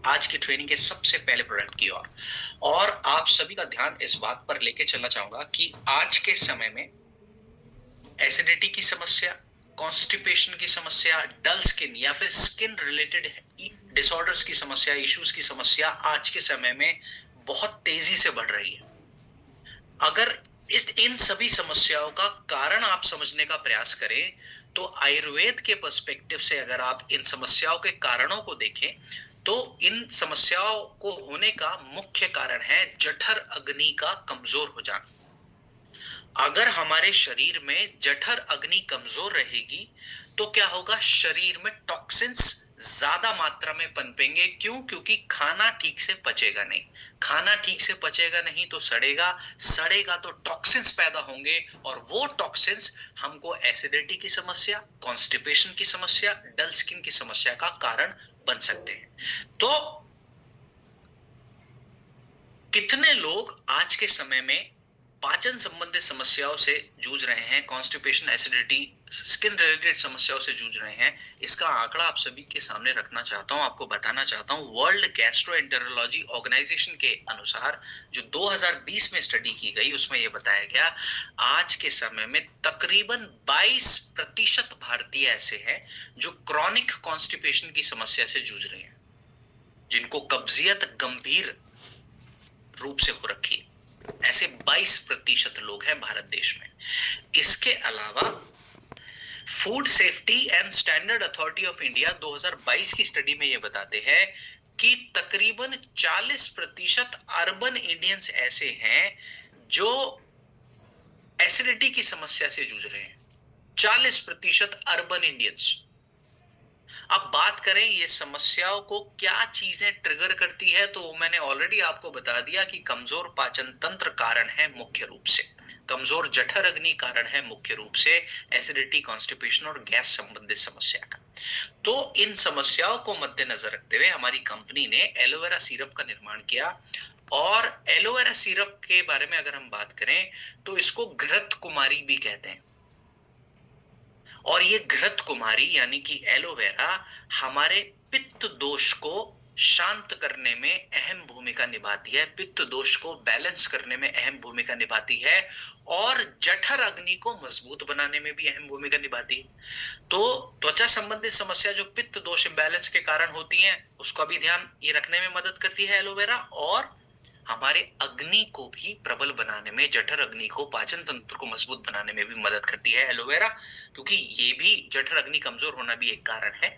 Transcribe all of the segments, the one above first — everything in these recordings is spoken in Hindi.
आज की ट्रेनिंग के सबसे पहले प्रोडक्ट की ओर। और आप सभी का ध्यान इस बात पर लेके चलना चाहूंगा कि आज के समय में एसिडिटी की समस्या, कॉन्स्टिपेशन की समस्या, डल स्किन या फिर स्किन रिलेटेड डिसऑर्डर्स की समस्या, इश्यूज की समस्या आज के समय में बहुत तेजी से बढ़ रही है। अगर इन सभी समस्याओं का कारण आप समझने का प्रयास करें, तो आयुर्वेद के पर्सपेक्टिव से अगर आप इन समस्याओं के कारणों को देखें, तो इन समस्याओं को होने का मुख्य कारण है जठर अग्नि का कमजोर हो जाना। अगर हमारे शरीर में जठर अग्नि कमजोर रहेगी, तो क्या होगा? शरीर में टॉक्सिन्स ज्यादा मात्रा में पनपेंगे। क्यों? क्योंकि खाना ठीक से पचेगा नहीं। खाना ठीक से पचेगा नहीं तो सड़ेगा, सड़ेगा तो टॉक्सिन्स पैदा होंगे, और वो टॉक्सिन्स हमको एसिडिटी की समस्या, कॉन्स्टिपेशन की समस्या, डल स्किन की समस्या का कारण बन सकते हैं। तो कितने लोग आज के समय में पाचन संबंधित समस्याओं से जूझ रहे हैं, कॉन्स्टिपेशन, एसिडिटी, स्किन रिलेटेड समस्याओं से जूझ रहे हैं? इसका आंकड़ा आप सभी के सामने रखना चाहता हूं, आपको बताना चाहता हूं। वर्ल्ड गैस्ट्रोएंटेरोलॉजी ऑर्गेनाइजेशन के अनुसार जो 2020 में स्टडी की गई, उसमें यह बताया गया आज के समय में तकरीबन 22% भारतीय ऐसे हैं जो क्रॉनिक कॉन्स्टिपेशन की समस्या से जूझ रहे हैं, जिनको कब्जियत गंभीर रूप से हो रखी है। ऐसे 22% लोग हैं भारत देश में। इसके अलावा food safety and standard authority of India 2022 की स्टडी में यह बताते हैं कि तकरीबन 40% अर्बन इंडियंस ऐसे हैं जो एसिडिटी की समस्या से जूझ रहे हैं। 40% अर्बन इंडियंस। अब बात करें ये समस्याओं को क्या चीजें ट्रिगर करती है, तो मैंने ऑलरेडी आपको बता दिया कि कमजोर पाचन तंत्र कारण है मुख्य रूप से, कमजोर जठर अग्नि कारण है मुख्य रूप से एसिडिटी, कॉन्स्टिपेशन और गैस संबंधित समस्या का। तो इन समस्याओं को मद्देनजर रखते हुए हमारी कंपनी ने एलोवेरा सिरप का निर्माण किया। और एलोवेरा सिरप के बारे में अगर हम बात करें, तो इसको घृत कुमारी भी कहते हैं। और ये घृत कुमारी यानी कि एलोवेरा हमारे पित्त दोष को शांत करने में अहम भूमिका निभाती है, पित्त दोष को बैलेंस करने में अहम भूमिका निभाती है, और जठर अग्नि को मजबूत बनाने में भी अहम भूमिका निभाती है। तो त्वचा संबंधित समस्या जो पित्त दोष इम्बैलेंस के कारण होती हैं, उसका भी ध्यान ये रखने में मदद करती है एलोवेरा। और हमारे अग्नि को भी प्रबल बनाने में, जठर अग्नि को, पाचन तंत्र को मजबूत बनाने में भी मदद करती है एलोवेरा, क्योंकि ये भी जठर अग्नि कमजोर होना भी एक कारण है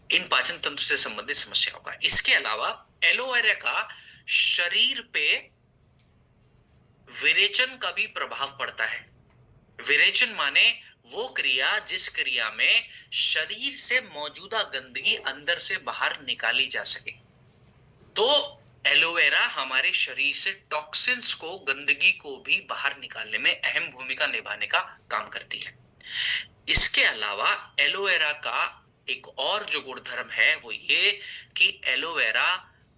इन पाचन तंत्र से संबंधित समस्याओं का। इसके अलावा एलोवेरा का शरीर पे विरेचन का भी प्रभाव पड़ता है। विरेचन माने वो क्रिया जिस क्रिया में शरीर से मौजूदा गंदगी अंदर से बाहर निकाली जा सके। तो एलोवेरा हमारे शरीर से टॉक्सिन्स को, गंदगी को भी बाहर निकालने में अहम भूमिका निभाने का काम करती है। इसके अलावा एलोवेरा का एक और जो गुणधर्म है वो ये कि एलोवेरा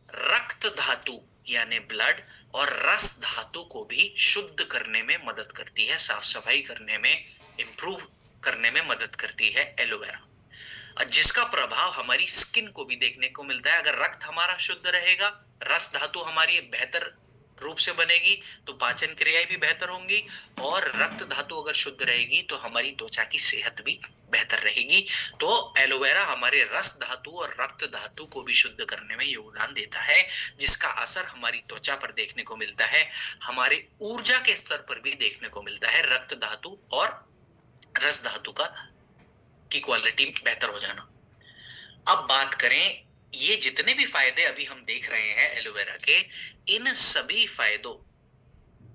रक्त धातु यानी ब्लड और रस धातु को भी शुद्ध करने में मदद करती है, साफ सफाई करने में, इंप्रूव करने में मदद करती है एलोवेरा, जिसका प्रभाव हमारी स्किन को भी देखने को मिलता है। अगर रक्त हमारा शुद्ध रहेगा, रस धातु हमारी बेहतर रूप से बनेगी, तो पाचन क्रियाएं भी बेहतर होंगी, और रक्त धातु अगर शुद्ध रहेगी तो हमारी त्वचा की सेहत भी बेहतर रहेगी। तो एलोवेरा हमारे रस धातु और रक्त धातु को भी शुद्ध करने में योगदान देता है, जिसका असर हमारी त्वचा पर देखने को मिलता है, हमारे ऊर्जा के स्तर पर भी देखने को मिलता है। रक्त धातु और रस धातु का की क्वालिटी बेहतर हो जाना। अब बात करें, ये जितने भी फायदे अभी हम देख रहे हैं एलोवेरा के, इन सभी फायदों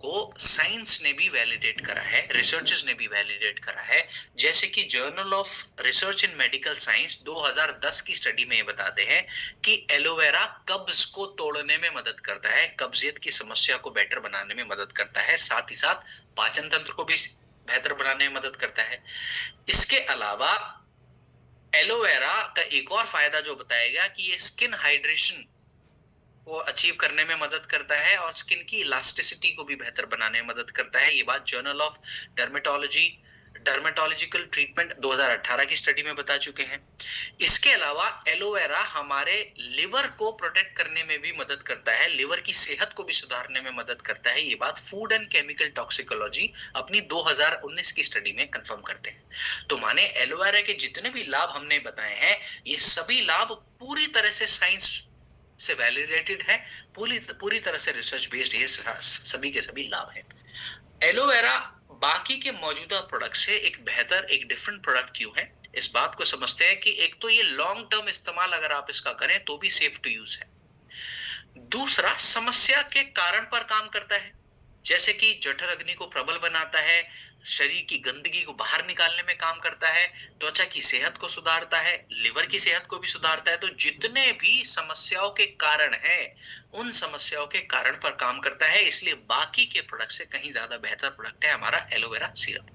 को साइंस ने भी वैलिडेट करा है, रिसर्चर्स ने भी वैलिडेट करा है। जैसे कि journal of research in medical science 2010 की स्टडी में ये बताते हैं कि एलोवेरा कब्ज को तोड़ने में मदद करता है, कब्जियत की समस्या को बेटर बनाने में मदद करता है, साथ ही साथ पाचन तंत्र को भी बेहतर बनाने में मदद करता है। इसके अलावा एलोवेरा का एक और फायदा जो बताया गया कि ये स्किन हाइड्रेशन को अचीव करने में मदद करता है, और स्किन की इलास्टिसिटी को भी बेहतर बनाने में मदद करता है। ये बात journal of dermatology dermatological treatment 2018 की स्टडी में बता चुके हैं। इसके अलावा एलोवेरा हमारे लिवर को प्रोटेक्ट करने में भी मदद करता है, लिवर की सेहत को भी सुधारने में मदद करता है। ये बात फूड एंड केमिकल टॉक्सिकोलॉजी अपनी 2019 की स्टडी में कंफर्म करते हैं। तो माने एलोवेरा के जितने भी लाभ हमने बताए हैं, ये सभी लाभ पूरी तरह से साइंस से वैलिडेटेड है, पूरी तरह से रिसर्च बेस्ड ये सभी के सभी लाभ हैं। एलोवेरा बाकी के मौजूदा प्रोडक्ट से एक बेहतर, एक डिफरेंट प्रोडक्ट क्यों है? इस बात को समझते हैं कि एक तो ये लॉन्ग टर्म इस्तेमाल अगर आप इसका करें तो भी सेफ टू यूज है। दूसरा, समस्या के कारण पर काम करता है, जैसे कि जठर अग्नि को प्रबल बनाता है, शरीर की गंदगी को बाहर निकालने में काम करता है, त्वचा की सेहत को सुधारता है, लिवर की सेहत को भी सुधारता है। तो जितने भी समस्याओं के कारण है, उन समस्याओं के कारण पर काम करता है, इसलिए बाकी के प्रोडक्ट से कहीं ज्यादा बेहतर प्रोडक्ट है हमारा एलोवेरा सिरप।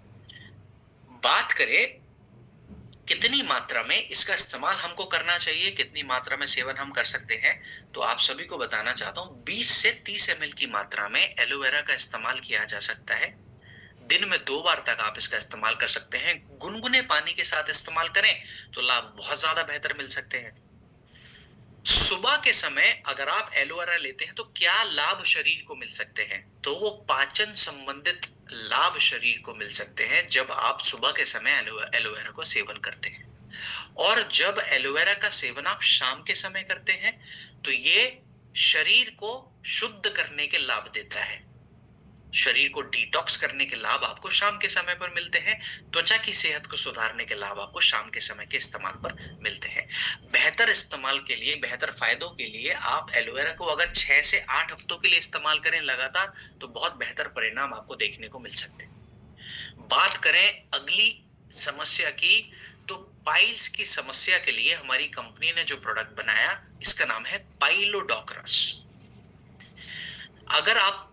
बात करें कितनी मात्रा में इसका इस्तेमाल हमको करना चाहिए, कितनी मात्रा में सेवन हम कर सकते हैं, तो आप सभी को बताना चाहता हूं 20 से 30 ml की मात्रा में एलोवेरा का इस्तेमाल किया जा सकता है। दिन में 2 बार तक आप इसका इस्तेमाल कर सकते हैं। गुनगुने पानी के साथ इस्तेमाल करें तो लाभ बहुत ज्यादा बेहतर मिल सकते हैं। सुबह के समय अगर आप एलोवेरा लेते हैं तो क्या लाभ शरीर को मिल सकते हैं? तो वो पाचन संबंधित लाभ शरीर को मिल सकते हैं जब आप सुबह के समय एलोवेरा को सेवन करते हैं। और जब एलोवेरा का सेवन आप शाम के समय करते हैं तो ये शरीर को शुद्ध करने के लाभ देता है। शरीर को डिटॉक्स करने के लाभ आपको शाम के समय पर मिलते हैं। त्वचा की सेहत को सुधारने के लाभ आपको शाम के समय के इस्तेमाल पर मिलते हैं। बेहतर इस्तेमाल के लिए, बेहतर फायदों के लिए आप एलोवेरा को अगर 6 से 8 हफ्तों के लिए इस्तेमाल करें लगातार, तो बहुत बेहतर परिणाम आपको देखने को मिल सकते हैं। बात करें अगली समस्या की, तो पाइल्स की समस्या के लिए हमारी कंपनी ने जो प्रोडक्ट बनाया, इसका नाम है पाइलोडोक्रास। अगर आप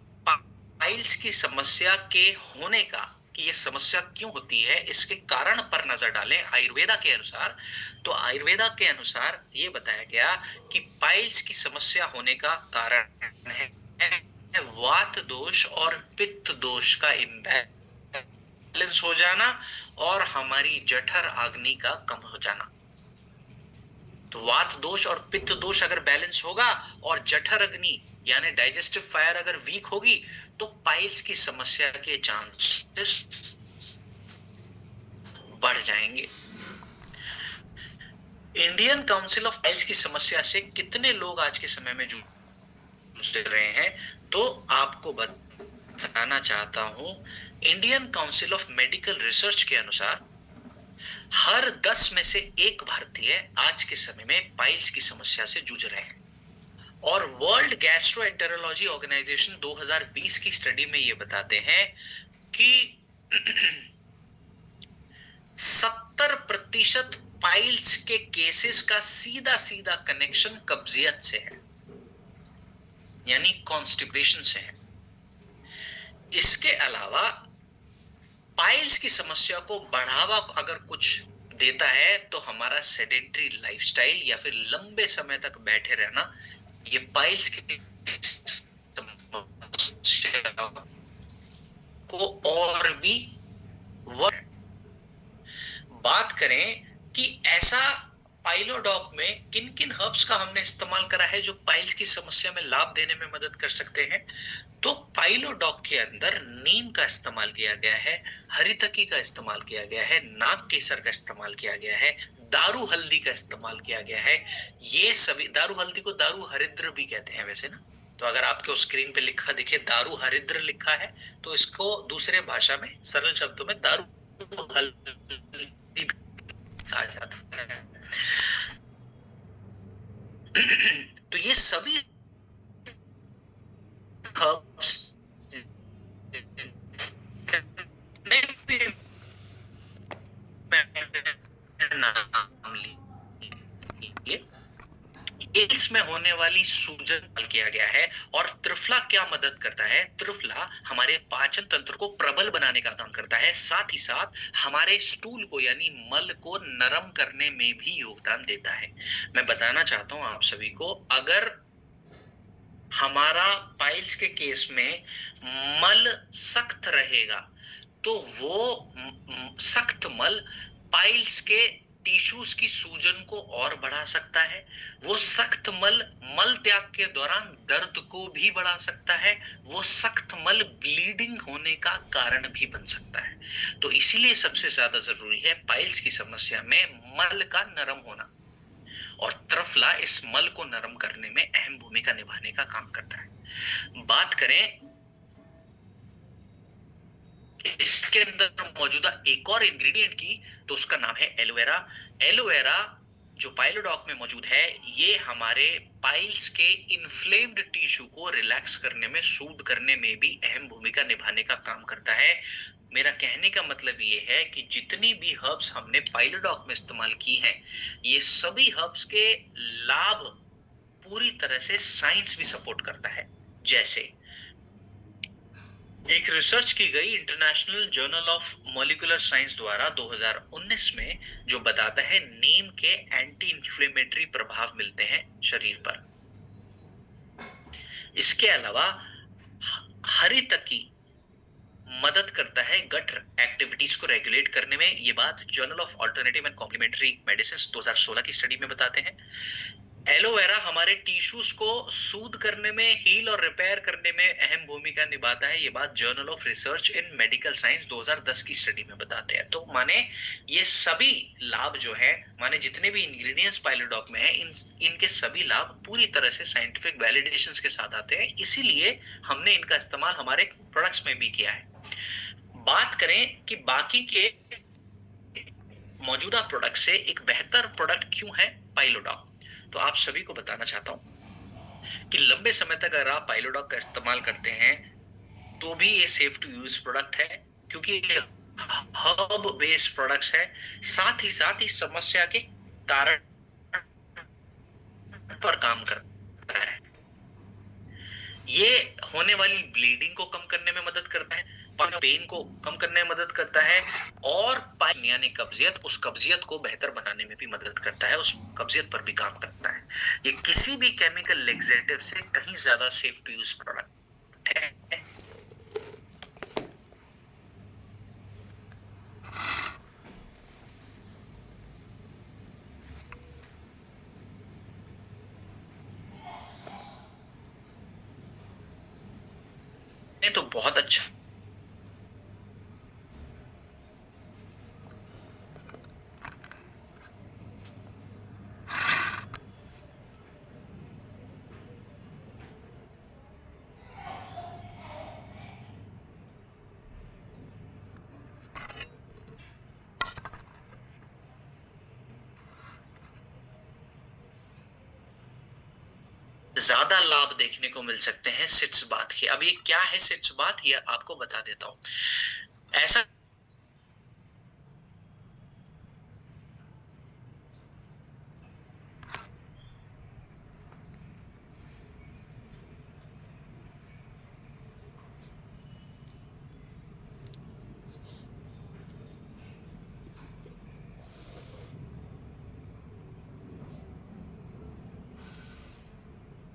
पाइल्स की समस्या के होने का, कि ये समस्या क्यों होती है, इसके कारण पर नजर डालें आयुर्वेदा के अनुसार, तो आयुर्वेदा के अनुसार ये बताया गया कि पाइल्स की समस्या होने का कारण है वात दोष और पित्त दोष का इम्बैलेंस हो जाना और हमारी जठर अग्नि का कम हो जाना। तो वात दोष और पित्त दोष अगर बैलेंस होगा और जठर अग्नि यानी डाइजेस्टिव फायर अगर वीक होगी, तो पाइल्स की समस्या के चांसेस बढ़ जाएंगे। इंडियन काउंसिल ऑफ पाइल्स की समस्या से कितने लोग आज के समय में जूझ रहे हैं, तो आपको बताना चाहता हूं, Indian council of medical research के अनुसार हर 10 में से 1 भारतीय आज के समय में पाइल्स की समस्या से जूझ रहे हैं। और वर्ल्ड गैस्ट्रोएंटेरोलॉजी ऑर्गेनाइजेशन 2020 की स्टडी में ये बताते हैं कि 70% पाइल्स के केसेस का सीधा सीधा कनेक्शन कब्जियत से है, यानी कॉन्स्टिपेशन से है। इसके अलावा पाइल्स की समस्या को बढ़ावा अगर कुछ देता है तो हमारा सेडेंटरी लाइफस्टाइल या फिर लंबे समय तक बैठे रहना, ये पाइल्स की समस्या को और भी बात करें कि ऐसा पाइलोडॉक में किन किन हर्ब्स का हमने इस्तेमाल करा है जो पाइल्स की समस्या में लाभ देने में मदद कर सकते हैं, तो पाइलोडॉक के अंदर नीम का इस्तेमाल किया गया है, हरितकी का इस्तेमाल किया गया है, नाग केसर का इस्तेमाल किया गया है, दारू हल्दी का इस्तेमाल किया गया है। ये सभी, दारू हल्दी को दारू हरिद्र भी कहते हैं वैसे ना, तो अगर आपको स्क्रीन पे लिखा दिखे दारू हरिद्र लिखा है, तो इसको दूसरे भाषा में सरल शब्दों में दारू हल्दी कहा जाता है। तो ये सभी हर्ब्स नाम लिए में होने वाली सूजन हल किया गया है। और त्रिफला क्या मदद करता है? त्रिफला हमारे पाचन तंत्र को प्रबल बनाने का काम करता है, साथ ही साथ हमारे स्टूल को यानी मल को नरम करने में भी योगदान देता है। मैं बताना चाहता हूं आप सभी को, अगर हमारा पाइल्स के केस में मल सख्त रहेगा तो वो सख्त मल पाइल्स के टिश्यूज की सूजन को और बढ़ा सकता है। वो सख्त मल मल त्याग के दौरान दर्द को भी बढ़ा सकता है। वो सख्त मल ब्लीडिंग होने का कारण भी बन सकता है। तो इसीलिए सबसे ज्यादा जरूरी है पाइल्स की समस्या में मल का नरम होना, और त्रिफला इस मल को नरम करने में अहम भूमिका निभाने का काम करता है। बात करें इसके अंदर मौजूदा एक और इंग्रेडिएंट की, तो उसका नाम है एलोवेरा। एलोवेरा जो पाइलोडॉक में मौजूद है, ये हमारे पाइल्स के इन्फ्लेम्ड टिश्यू को रिलैक्स करने में, सूद करने में भी अहम भूमिका निभाने का काम करता है। मेरा कहने का मतलब ये है कि जितनी भी हर्ब्स हमने पाइलोडॉक में इस्तेमाल की हैं, ये सभी हर्ब्स के लाभ पूरी तरह से साइंस भी सपोर्ट करता है। जैसे एक रिसर्च की गई international journal of molecular science द्वारा 2019 में, जो बताता है नीम के एंटी इंफ्लेमेटरी प्रभाव मिलते हैं शरीर पर। इसके अलावा हरी तकी मदद करता है गट एक्टिविटीज को रेगुलेट करने में। ये बात journal of alternative and complementary medicine 2016 की स्टडी में बताते हैं। एलोवेरा हमारे टिश्यूज को सूद करने में, हील और रिपेयर करने में अहम भूमिका निभाता है। ये बात journal of research in medical science 2010 की स्टडी में बताते हैं। तो माने ये सभी लाभ जो है, माने जितने भी इंग्रेडिएंट्स पाइलोडॉक में है, इनके सभी लाभ पूरी तरह से साइंटिफिक वैलिडेशंस के साथ आते हैं। इसीलिए हमने इनका इस्तेमाल हमारे प्रोडक्ट्स में भी किया है। बात करें कि बाकी के मौजूदा प्रोडक्ट से एक बेहतर प्रोडक्ट क्यों है पाइलोडॉक, तो आप सभी को बताना चाहता हूं कि लंबे समय तक अगर आप पाइलोडॉक का इस्तेमाल करते हैं तो भी ये सेफ टू यूज प्रोडक्ट है, क्योंकि ये हर्ब बेस्ड प्रोडक्ट्स है। साथ ही साथ इस समस्या के कारण पर काम करता है। ये होने वाली ब्लीडिंग को कम करने में मदद करता है, पेन को कम करने में मदद करता है, और यानी कब्जियत, उस कब्जियत को बेहतर बनाने में भी मदद करता है, उस कब्जियत पर भी काम करता है। ये किसी भी केमिकल लेक्सेटिव से कहीं ज्यादा सेफ टू यूज प्रोडक्ट है। तो बहुत अच्छा। ज्यादा लाभ देखने को मिल सकते हैं सिट्स बाथ के। अब ये क्या है सिट्स बाथ, ये आपको बता देता हूं। ऐसा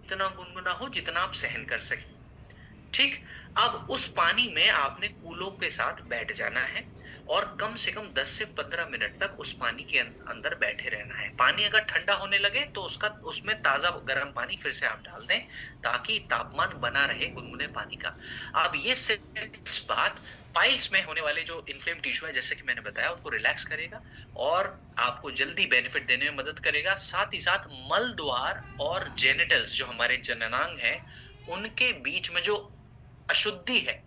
इतना गुनगुना हो जितना आप सहन कर सके। ठीक, अब उस पानी में आपने कूलों के साथ बैठ जाना है और कम से कम 10 से 15 मिनट तक उस पानी के अंदर बैठे रहना है। पानी अगर ठंडा होने लगे तो उसमें ताजा गर्म पानी फिर से आप डाल दें, ताकि तापमान बना रहे गुनगुने पानी का। अब ये सिर्फ बात पाइल्स में होने वाले जो इन्फ्लेम टिश्यू है, जैसे कि मैंने बताया, उनको रिलैक्स करेगा और आपको जल्दी बेनिफिट देने में मदद करेगा। साथ ही साथ मल द्वार और जेनिटल्स, जो हमारे जननांग है, उनके बीच में जो अशुद्धि है,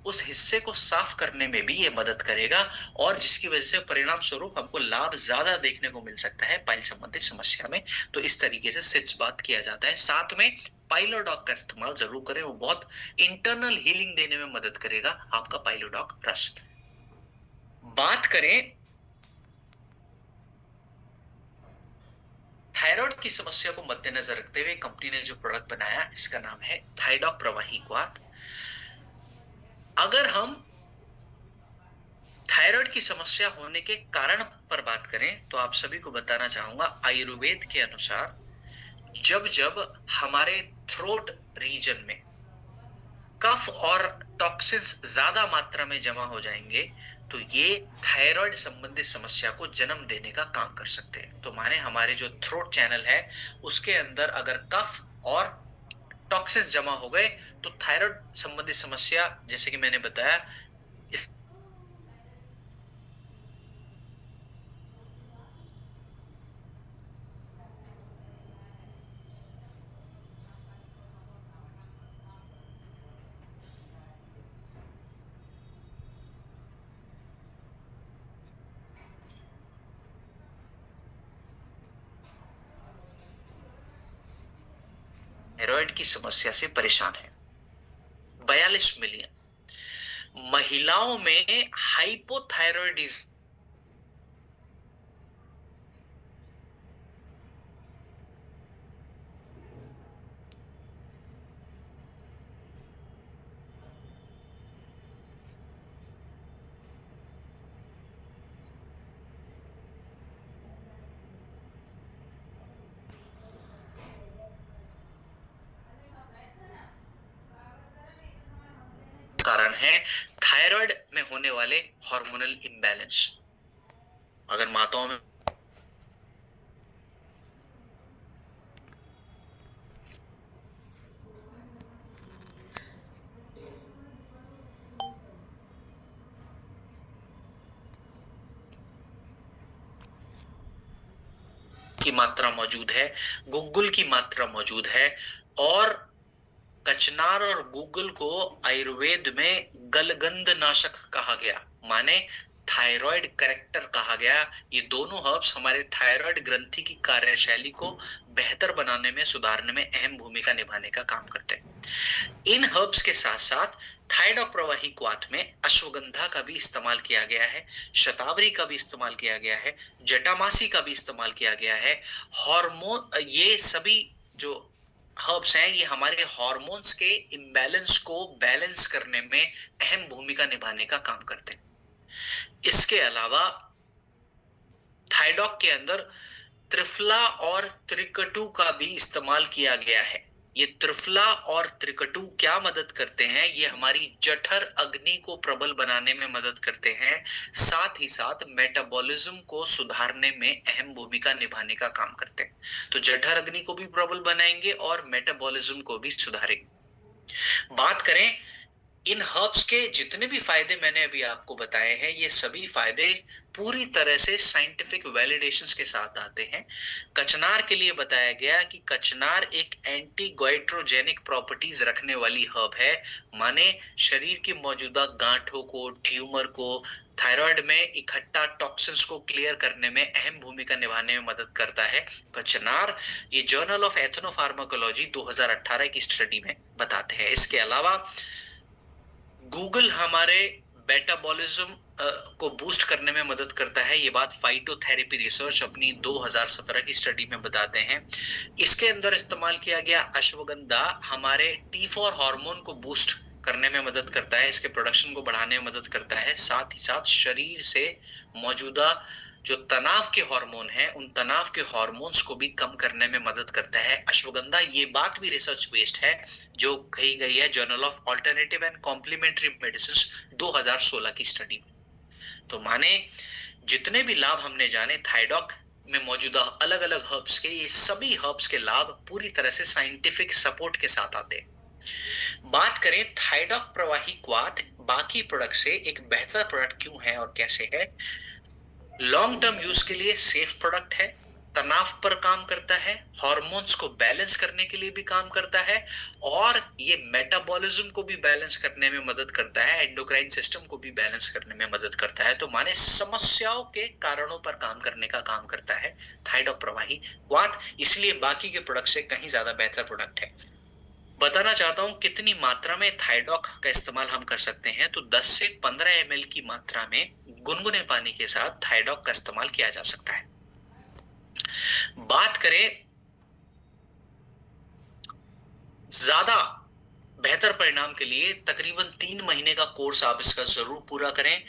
उस हिस्से को साफ करने में भी ये मदद करेगा, और जिसकी वजह से परिणाम स्वरूप हमको लाभ ज्यादा देखने को मिल सकता है पाइल संबंधित समस्या में। तो इस तरीके से सिट्स बात किया जाता है। साथ में पाइलोडॉक का इस्तेमाल जरूर करें, वो बहुत इंटरनल हीलिंग देने में मदद करेगा आपका पाइलोडॉक रस। बात करें थायराइड की समस्या को मद्देनजर रखते हुए कंपनी ने जो प्रोडक्ट बनाया, इसका नाम है थाइडॉक प्रवाही क्वाथ। अगर हम थायराइड की समस्या होने के कारण पर बात करें तो आप सभी को बताना चाहूंगा, आयुर्वेद के अनुसार जब जब हमारे थ्रोट रीजन में कफ और टॉक्सिन्स ज्यादा मात्रा में जमा हो जाएंगे तो ये थायराइड संबंधी समस्या को जन्म देने का काम कर सकते हैं। तो माने हमारे जो थ्रोट चैनल है उसके अंदर अगर कफ और टॉक्सिन्स जमा हो गए तो थायराइड संबंधी समस्या, जैसे कि मैंने बताया, थायराइड की समस्या से परेशान है। 42 मिलियन महिलाओं में हाइपोथायरॉयडिज्म कारण है थायराइड में होने वाले हार्मोनल इम्बैलेंस। अगर माताओं में की मात्रा मौजूद है, गुग्गुल की मात्रा मौजूद है, और कचनार और गूगल को आयुर्वेद में गलगंध नाशक कहा गया, माने थायराइड करेक्टर कहा गया। ये दोनों हर्ब्स हमारे थायराइड ग्रंथि की कार्यशैली को बेहतर बनाने में, सुधारने में अहम भूमिका निभाने का काम करते हैं। इन हर्ब्स के साथ साथ थायरॉइड प्रवाही क्वाथ में अश्वगंधा का भी इस्तेमाल किया गया है, शतावरी का भी इस्तेमाल किया गया है, जटामासी का भी इस्तेमाल किया गया है। हार्मोन, ये सभी जो हर्ब्स हैं ये हमारे हार्मोन्स के इम्बैलेंस को बैलेंस करने में अहम भूमिका निभाने का काम करते हैं। इसके अलावा थाइडॉक के अंदर त्रिफला और त्रिकटु का भी इस्तेमाल किया गया है। ये त्रिफला और त्रिकटु क्या मदद करते हैं? ये हमारी जठर अग्नि को प्रबल बनाने में मदद करते हैं, साथ ही साथ मेटाबॉलिज्म को सुधारने में अहम भूमिका निभाने का काम करते हैं। तो जठर अग्नि को भी प्रबल बनाएंगे और मेटाबॉलिज्म को भी सुधारेंगे। बात करें इन हर्ब्स के जितने भी फायदे मैंने अभी आपको बताए हैं, ये सभी फायदे पूरी तरह से साइंटिफिक वैलिडेशंस के साथ आते हैं। कचनार के लिए बताया गया कि कचनार एक एंटी गोइट्रोजेनिक प्रॉपर्टीज रखने वाली हर्ब है, माने शरीर की मौजूदा गांठों को, ट्यूमर को, थायराइड में इकट्ठा टॉक्सिन्स को क्लियर करने में अहम भूमिका निभाने में मदद करता है कचनार। ये जर्नल ऑफ एथनोफार्माकोलॉजी 2018 की स्टडी में बताते हैं। इसके अलावा गूगल हमारे मेटाबॉलिज्म को बूस्ट करने में मदद करता है। ये बात फाइटोथेरेपी रिसर्च अपनी 2017 की स्टडी में बताते हैं। इसके अंदर इस्तेमाल किया गया अश्वगंधा हमारे T4 हार्मोन को बूस्ट करने में मदद करता है, इसके प्रोडक्शन को बढ़ाने में मदद करता है, साथ ही साथ शरीर से मौजूदा जो तनाव के हार्मोन हैं उन तनाव के हार्मोन्स को भी कम करने में मदद करता है अश्वगंधा। ये बात भी रिसर्च बेस्ड है जो कही गई है journal of alternative and complementary medicine 2016 की स्टडी में। तो माने जितने भी लाभ हमने जाने थाइडॉक में मौजूदा अलग अलग हर्ब्स के, ये सभी हर्ब्स के लाभ पूरी तरह से साइंटिफिक सपोर्ट के साथ आते हैं। बात करें थाइडॉक प्रवाही क्वाथ बाकी प्रोडक्ट से एक बेहतर प्रोडक्ट क्यों है और कैसे है? लॉन्ग टर्म यूज के लिए सेफ प्रोडक्ट है, तनाव पर काम करता है, हार्मोन्स को बैलेंस करने के लिए भी काम करता है, और ये मेटाबॉलिज्म को भी बैलेंस करने में मदद करता है, एंडोक्राइन सिस्टम को भी बैलेंस करने में मदद करता है। तो माने समस्याओं के कारणों पर काम करने का काम करता है थाइडॉक प्रवाही क्वाथ, इसलिए बाकी के प्रोडक्ट से कहीं ज्यादा बेहतर प्रोडक्ट है। बताना चाहता हूं कितनी मात्रा में थाइडॉक का इस्तेमाल हम कर सकते हैं। तो 10 से 15 ml की मात्रा में गुनगुने पानी के साथ थाइडॉक का इस्तेमाल किया जा सकता है। बात करें ज्यादा बेहतर परिणाम के लिए, तकरीबन 3 महीने का कोर्स आप इसका जरूर पूरा करें।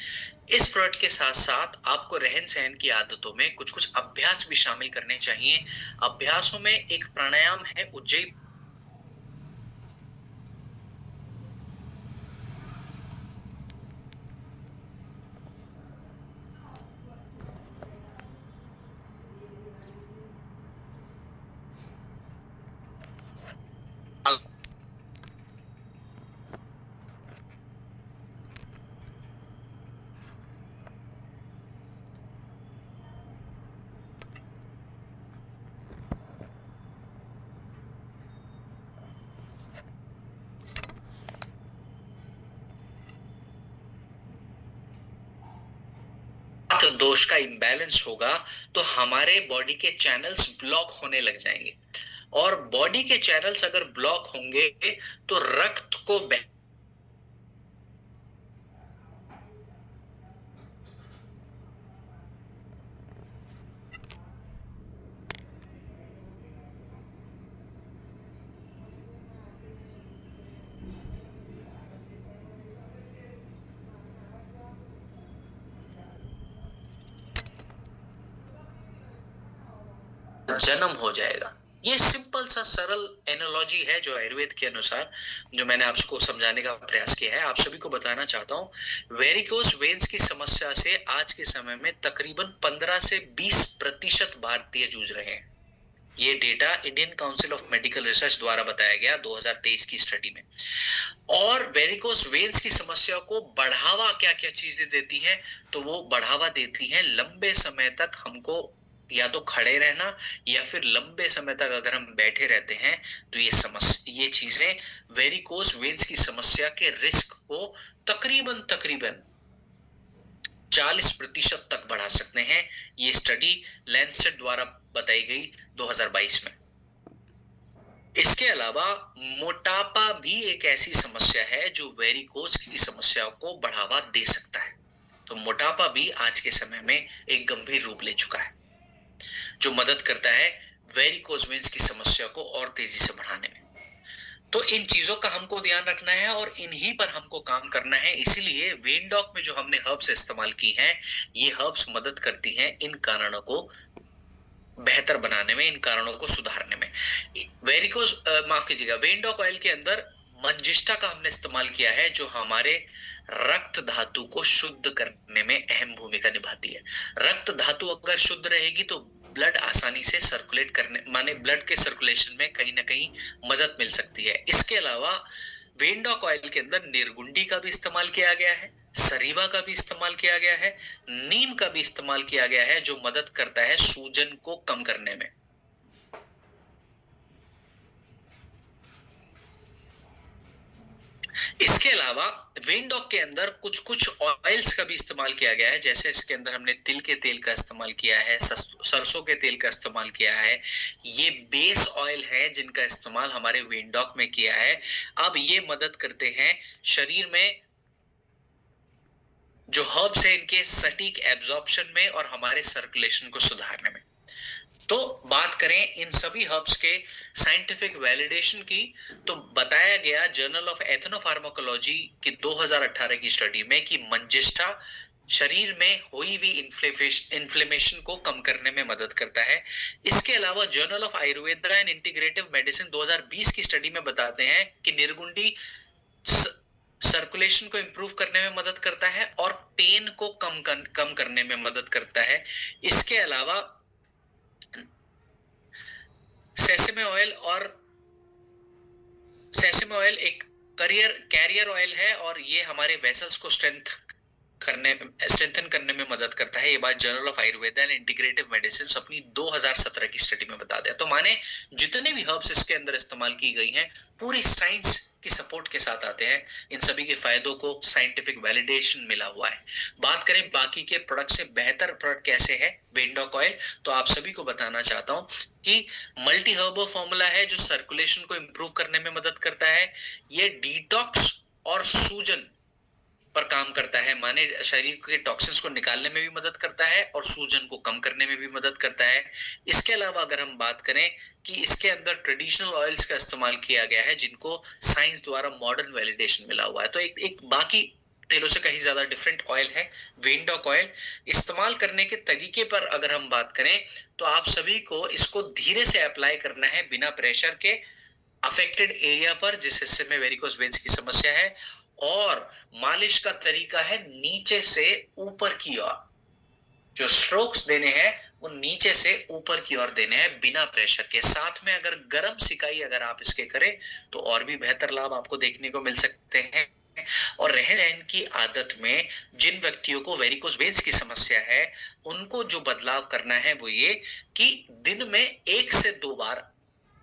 इस प्रोडक्ट के साथ साथ आपको रहन सहन की आदतों में कुछ कुछ अभ्यास भी शामिल करने चाहिए। अभ्यासों में एक प्राणायाम है उज्जयी दोष का इम्बैलेंस होगा तो हमारे बॉडी के चैनल्स ब्लॉक होने लग जाएंगे, और बॉडी के चैनल्स अगर ब्लॉक होंगे तो रक्त को जन्म हो जाएगा। ये सिंपल सा सरल एनालॉजी है जो आयुर्वेद के अनुसार, जो मैंने आपको समझाने का प्रयास किया है। आप सभी को बताना चाहता हूँ, वेरिकोस वेन्स की समस्या से आज के समय में तकरीबन 15 से 20% भारतीय जूझ रहे हैं। ये data Indian council of medical research द्वारा बताया गया 2023 की स्टडी में। और वेरिकोस वेन्स की समस्या को बढ़ावा क्या क्या चीजें देती हैं, तो वो बढ़ावा देती हैं लंबे समय तक हमको या तो खड़े रहना, या फिर लंबे समय तक अगर हम बैठे रहते हैं तो ये चीजें वेरिकोस वेन्स की समस्या के रिस्क को तकरीबन 40% तक बढ़ा सकते हैं। ये स्टडी लैंसेट द्वारा बताई गई 2022 में। इसके अलावा मोटापा भी एक ऐसी समस्या है जो वेरिकोस की समस्या को बढ़ावा दे सकता है। तो मोटापा भी आज के समय में एक गंभीर रूप ले चुका है, जो मदद करता है वेरिकोस वेन्स की समस्या को और तेजी से बढ़ाने में। तो इन चीजों का हमको ध्यान रखना है और इन्हीं पर हमको काम करना है। इसीलिए वेन डॉक में जो हमने हर्ब्स इस्तेमाल की हैं, ये हर्ब्स मदद करती हैं इन कारणों को बेहतर बनाने में, इन कारणों को सुधारने में। वेरिकोस माफ कीजिएगा, वेन डॉक ऑयल के अंदर मंजिष्ठा का हमने इस्तेमाल किया है, जो हमारे रक्त धातु को शुद्ध करने में अहम भूमिका निभाती है। रक्त धातु अगर शुद्ध रहेगी तो ब्लड आसानी से सर्कुलेट करने, माने ब्लड के सर्कुलेशन में कहीं ना कहीं मदद मिल सकती है। इसके अलावा वेन डॉक ऑयल के अंदर निर्गुंडी का भी इस्तेमाल किया गया है, सरीवा का भी इस्तेमाल किया गया है, नीम का भी इस्तेमाल किया गया है, जो मदद करता है सूजन को कम करने में। इसके अलावा वेन डॉक के अंदर कुछ कुछ ऑयल्स का भी इस्तेमाल किया गया है, जैसे इसके अंदर हमने तिल के तेल का इस्तेमाल किया है, सरसों के तेल का इस्तेमाल किया है। ये बेस ऑयल है जिनका इस्तेमाल हमारे वेन डॉक में किया है। अब ये मदद करते हैं शरीर में जो हर्ब्स है इनके सटीक एब्जॉर्प्शन में और हमारे सर्कुलेशन को सुधारने में। तो बात करें इन सभी हर्ब्स के साइंटिफिक वैलिडेशन की, तो बताया गया जर्नल ऑफ एथनोफार्माकोलॉजी की 2018 की स्टडी में कि मंजिष्ठा शरीर में हुई हुई इन्फ्लेमेशन को कम करने में मदद करता है। इसके अलावा journal of Ayurveda and integrative medicine 2020 की स्टडी में बताते हैं कि निर्गुंडी सर्कुलेशन को इंप्रूव करने में मदद करता है और पेन को कम करने में मदद करता है। इसके अलावा सेसमे ऑयल एक कैरियर ऑयल है और ये हमारे वेसल्स को स्ट्रेंथन करने में मदद करता है। ये बात journal of Ayurveda and integrative medicine अपनी 2017 की स्टडी में बताते हैं। तो माने जितने भी हर्ब्स इसके अंदर इस्तेमाल की गई हैं पूरी साइंस की सपोर्ट के साथ आते हैं। इन सभी के फायदों को साइंटिफिक वैलिडेशन मिला हुआ है। बात करें बाकी के प्रोडक्ट से बेहतर प्रोडक्ट कैसे है वेन डॉक ऑयल, तो आप सभी को बताना चाहता हूं कि मल्टी हर्बल फॉर्मूला है जो सर्कुलेशन को इंप्रूव करने में मदद करता है। ये डिटॉक्स और सूजन पर काम करता है, माने शरीर के टॉक्सिन्स को निकालने में भी मदद करता है और सूजन को कम करने में भी मदद करता है। इसके अलावा अगर हम बात करें कि इसके अंदर ट्रेडिशनल ऑयल्स का इस्तेमाल किया गया है जिनको साइंस द्वारा मॉडर्न वैलिडेशन मिला हुआ है। तो एक बाकी तेलों से कहीं ज्यादा डिफरेंट ऑयल है वेन डॉक ऑयल। इस्तेमाल करने के तरीके पर अगर हम बात करें तो आप सभी को इसको धीरे से अप्लाई करना है बिना प्रेशर के अफेक्टेड एरिया पर जिस हिस्से में वेरिकोस वेन्स की समस्या है, और मालिश का तरीका है नीचे से ऊपर की ओर। जो स्ट्रोक्स देने हैं वो नीचे से ऊपर की ओर देने हैं बिना प्रेशर के। साथ में अगर गर्म सिकाई अगर आप इसके करें तो और भी बेहतर लाभ आपको देखने को मिल सकते हैं। और रहन सहन की आदत में जिन व्यक्तियों को वेरिकोस वेन्स की समस्या है उनको जो बदलाव करना है वो ये कि दिन में 1 से 2 बार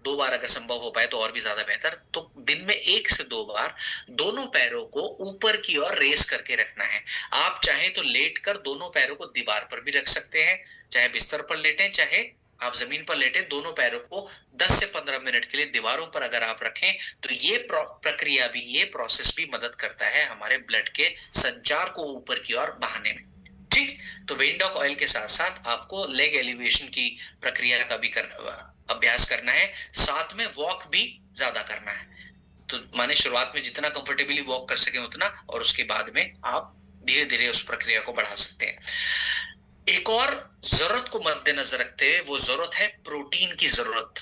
2 बार अगर संभव हो पाए तो और भी ज़्यादा बेहतर। तो दिन में 1 से 2 बार दोनों पैरों को ऊपर की ओर रेज़ करके रखना है। आप चाहें तो लेटकर दोनों पैरों को दीवार पर भी रख सकते हैं, चाहे बिस्तर पर लेटें, चाहे आप ज़मीन पर लेटें, दोनों पैरों को 10 से 15 मिनट के लिए दीवारों पर अगर आप रखें, तो ये प्रक्रिया भी, ये प्रोसेस भी मदद करता है हमारे ब्लड के संचार को ऊपर की ओर बहाने में। ठीक? तो वेन डॉग ऑयल के साथ-साथ आपको लेग एलिवेशन की प्रक्रिया का भी अभ्यास करना है, साथ में वॉक भी ज़्यादा करना है। तो माने शुरुआत में जितना कंफर्टेबली वॉक कर सकें उतना, और उसके बाद में आप धीरे-धीरे उस प्रक्रिया को बढ़ा सकते हैं। एक और ज़रूरत को मद्देनज़र रखते हुए, वो ज़रूरत है प्रोटीन की ज़रूरत।